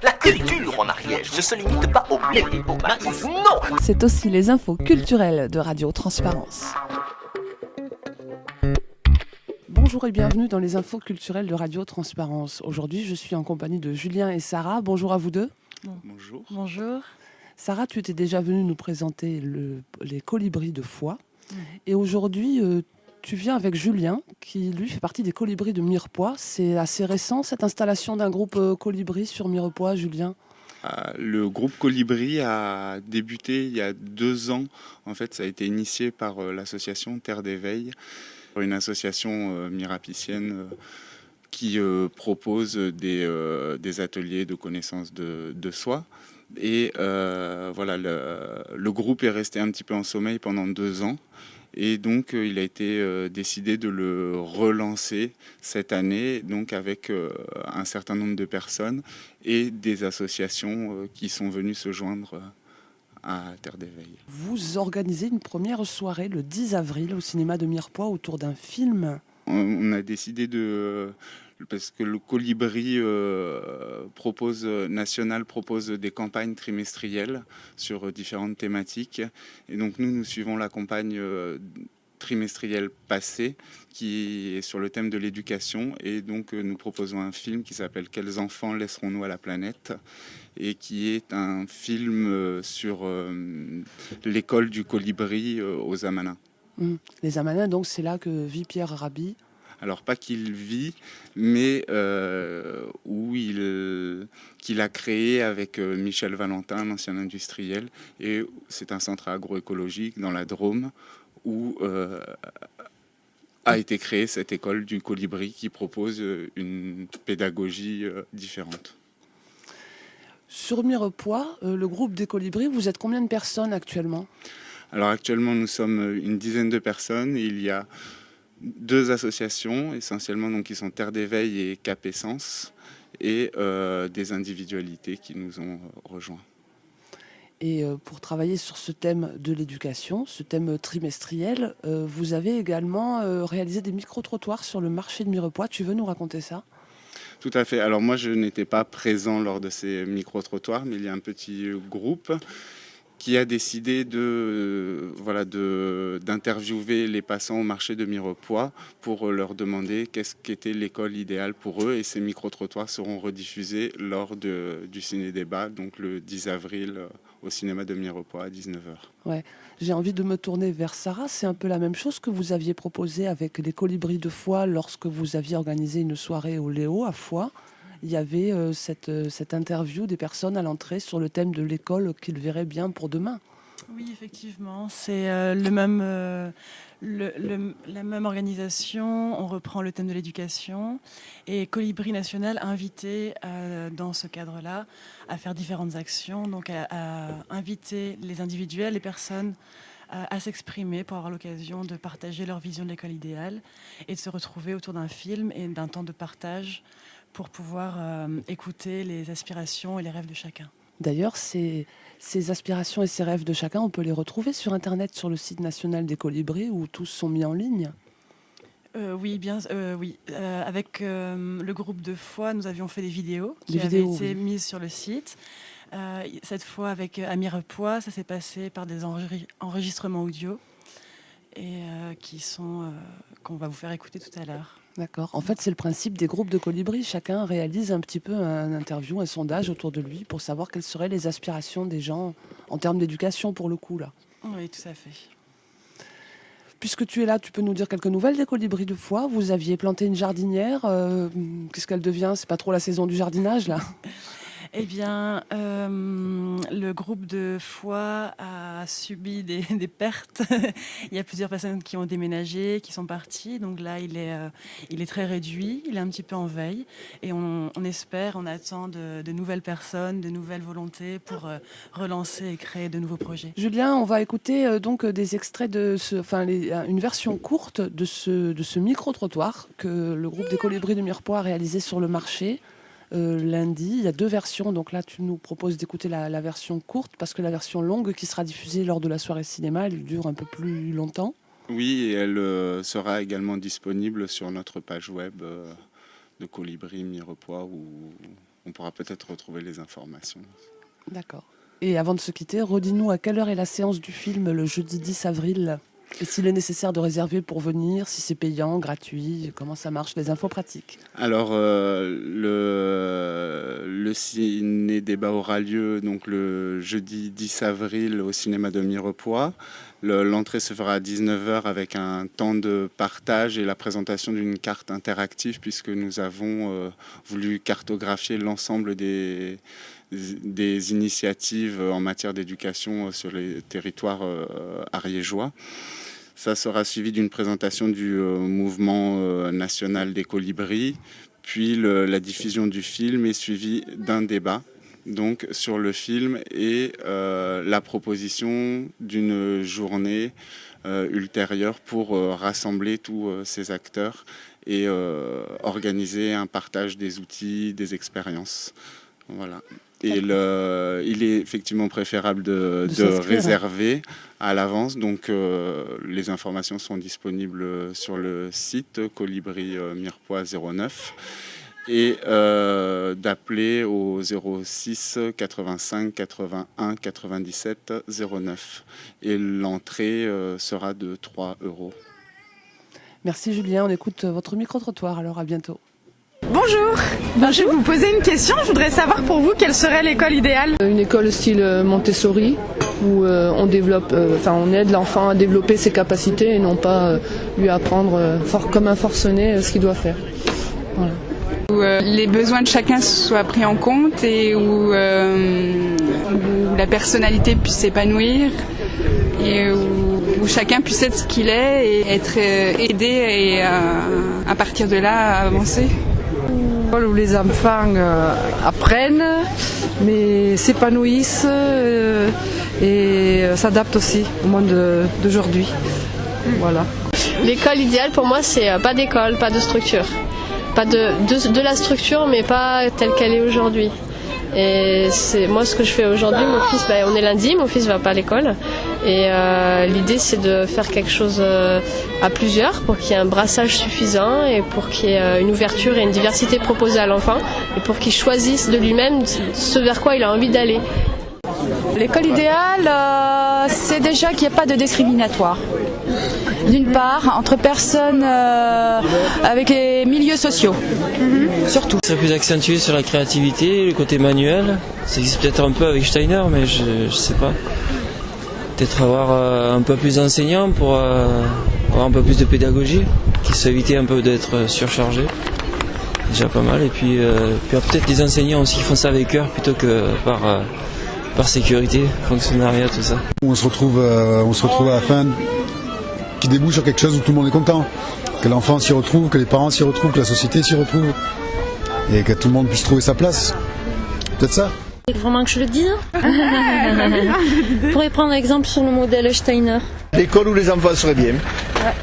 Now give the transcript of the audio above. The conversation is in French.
La culture en Ariège ne se limite pas au blé et au maïs, non! C'est aussi les infos culturelles de Radio Transparence. Bonjour et bienvenue dans les infos culturelles de Radio Transparence. Aujourd'hui, je suis en compagnie de Julien et Sarah. Bonjour à vous deux. Bonjour. Bonjour. Sarah, tu étais déjà venue nous présenter les colibris de Foix. Et aujourd'hui, tu viens avec Julien, qui lui fait partie des colibris de Mirepoix. C'est assez récent cette installation d'un groupe colibri sur Mirepoix, Julien. Le groupe Colibri a débuté il y a 2 ans. En fait, ça a été initié par l'association Terre d'éveil, une association mirapicienne qui propose des ateliers de connaissance de soi. Et voilà, le groupe est resté un petit peu en sommeil pendant 2 ans. Et donc, il a été décidé de le relancer cette année, donc avec un certain nombre de personnes et des associations qui sont venues se joindre à Terre d'éveil. Vous organisez une première soirée le 10 avril au cinéma de Mirepoix autour d'un film. On a décidé parce que le Colibri national propose des campagnes trimestrielles sur différentes thématiques. Et donc nous suivons la campagne trimestrielle passée qui est sur le thème de l'éducation. Et donc nous proposons un film qui s'appelle « Quels enfants laisserons-nous à la planète ?» et qui est un film sur l'école du Colibri aux Amanins. Les Amanins, donc c'est là que vit Pierre Rabhi. Alors pas qu'il vit, mais qu'il a créé avec Michel Valentin, un ancien industriel. Et c'est un centre agroécologique dans la Drôme où a été créée cette école du Colibri qui propose une pédagogie différente. Sur Mirepoix, le groupe des Colibris, vous êtes combien de personnes actuellement ? Alors actuellement, nous sommes une dizaine de personnes. Il y a 2 associations, essentiellement donc, qui sont Terre d'éveil et Cap Essence, et des individualités qui nous ont rejoints. Et pour travailler sur ce thème de l'éducation, ce thème trimestriel, vous avez également réalisé des micro-trottoirs sur le marché de Mirepoix. Tu veux nous raconter ça ? Tout à fait. Alors moi, je n'étais pas présent lors de ces micro-trottoirs, mais il y a un petit groupe qui a décidé d'interviewer les passants au marché de Mirepoix pour leur demander qu'est-ce qu'était l'école idéale pour eux. Et ces micro-trottoirs seront rediffusés lors du ciné-débat, donc le 10 avril au cinéma de Mirepoix à 19h. Ouais. J'ai envie de me tourner vers Sarah. C'est un peu la même chose que vous aviez proposé avec les Colibris de Foix lorsque vous aviez organisé une soirée au Léo à Foix. Il y avait cette interview des personnes à l'entrée sur le thème de l'école qu'ils verraient bien pour demain. Oui, effectivement, c'est la même organisation. On reprend le thème de l'éducation et Colibri National a invité dans ce cadre-là à faire différentes actions, donc à inviter les individuels, les personnes à s'exprimer pour avoir l'occasion de partager leur vision de l'école idéale et de se retrouver autour d'un film et d'un temps de partage pour pouvoir écouter les aspirations et les rêves de chacun. D'ailleurs, ces aspirations et ces rêves de chacun, on peut les retrouver sur Internet, sur le site national des Colibris, où tous sont mis en ligne. Oui. Avec le groupe de Foix, nous avions fait des vidéos qui avaient été mises sur le site. Cette fois, avec Mirepoix, ça s'est passé par des enregistrements audio et qu'on va vous faire écouter tout à l'heure. D'accord. En fait, c'est le principe des groupes de Colibris. Chacun réalise un petit peu un interview, un sondage autour de lui pour savoir quelles seraient les aspirations des gens en termes d'éducation pour le coup, là. Oui, tout à fait. Puisque tu es là, tu peux nous dire quelques nouvelles des Colibris de Foix. Vous aviez planté une jardinière. Qu'est-ce qu'elle devient ? C'est pas trop la saison du jardinage, là ? Eh bien, le groupe de Foix a subi des pertes. Il y a plusieurs personnes qui ont déménagé, qui sont parties. Donc là, il est très réduit, il est un petit peu en veille. Et on espère, on attend de nouvelles personnes, de nouvelles volontés pour relancer et créer de nouveaux projets. Julien, on va écouter donc des extraits une version courte de ce micro-trottoir que le groupe des Colibris de Mirepoix a réalisé sur le marché. Lundi, il y a 2 versions, donc là tu nous proposes d'écouter la version courte parce que la version longue qui sera diffusée lors de la soirée cinéma, elle dure un peu plus longtemps. Oui, et elle sera également disponible sur notre page web de Colibri Mirepoix où on pourra peut-être retrouver les informations. D'accord. Et avant de se quitter, redis-nous à quelle heure est la séance du film le jeudi 10 avril et s'il est nécessaire de réserver pour venir, si c'est payant, gratuit, comment ça marche, les infos pratiques. Alors, le ciné-débat aura lieu donc, le jeudi 10 avril au cinéma de Mirepoix. L'entrée se fera à 19h avec un temps de partage et la présentation d'une carte interactive puisque nous avons voulu cartographier l'ensemble des initiatives en matière d'éducation sur les territoires ariégeois. Ça sera suivi d'une présentation du mouvement national des colibris, puis la diffusion du film est suivie d'un débat donc, sur le film et la proposition d'une journée ultérieure pour rassembler tous ces acteurs et organiser un partage des outils, des expériences. Voilà. Et il est effectivement préférable de réserver à l'avance. Donc, les informations sont disponibles sur le site Colibri Mirepoix 09 et d'appeler au 06 85 81 97 09. Et l'entrée sera de 3 €. Merci Julien, on écoute votre micro-trottoir, alors à bientôt. Bonjour, je vais vous poser une question. Je voudrais savoir pour vous quelle serait l'école idéale. Une école style Montessori où on aide l'enfant à développer ses capacités et non pas lui apprendre comme un forcené ce qu'il doit faire. Voilà. Où les besoins de chacun soient pris en compte et où la personnalité puisse s'épanouir et où chacun puisse être ce qu'il est et être aidé et à partir de là avancer. Où les enfants apprennent, mais s'épanouissent et s'adaptent aussi au monde d'aujourd'hui. Voilà. L'école idéale pour moi, c'est pas d'école, pas de structure. Pas de la structure, mais pas telle qu'elle est aujourd'hui. Et c'est moi ce que je fais aujourd'hui. Mon fils, on est lundi, mon fils va pas à l'école. Et l'idée c'est de faire quelque chose à plusieurs pour qu'il y ait un brassage suffisant et pour qu'il y ait une ouverture et une diversité proposée à l'enfant et pour qu'il choisisse de lui-même ce vers quoi il a envie d'aller. L'école idéale, c'est déjà qu'il n'y ait pas de discriminatoire. D'une part, entre personnes avec les milieux sociaux, surtout. Ça serait plus accentué sur la créativité, le côté manuel. Ça existe peut-être un peu avec Steiner, mais je sais pas. Peut-être avoir un peu plus d'enseignants pour avoir un peu plus de pédagogie, qui soit éviter un peu d'être surchargé. Déjà pas mal. Et puis peut-être des enseignants aussi qui font ça avec cœur plutôt que par sécurité, fonctionnariat, tout ça. On se retrouve à la fin qui débouche sur quelque chose où tout le monde est content. Que l'enfant s'y retrouve, que les parents s'y retrouvent, que la société s'y retrouve. Et que tout le monde puisse trouver sa place. Peut-être ça. Il faut vraiment que je le dise. Je pourrais prendre exemple sur le modèle Steiner. L'école où les enfants seraient bien. Ouais.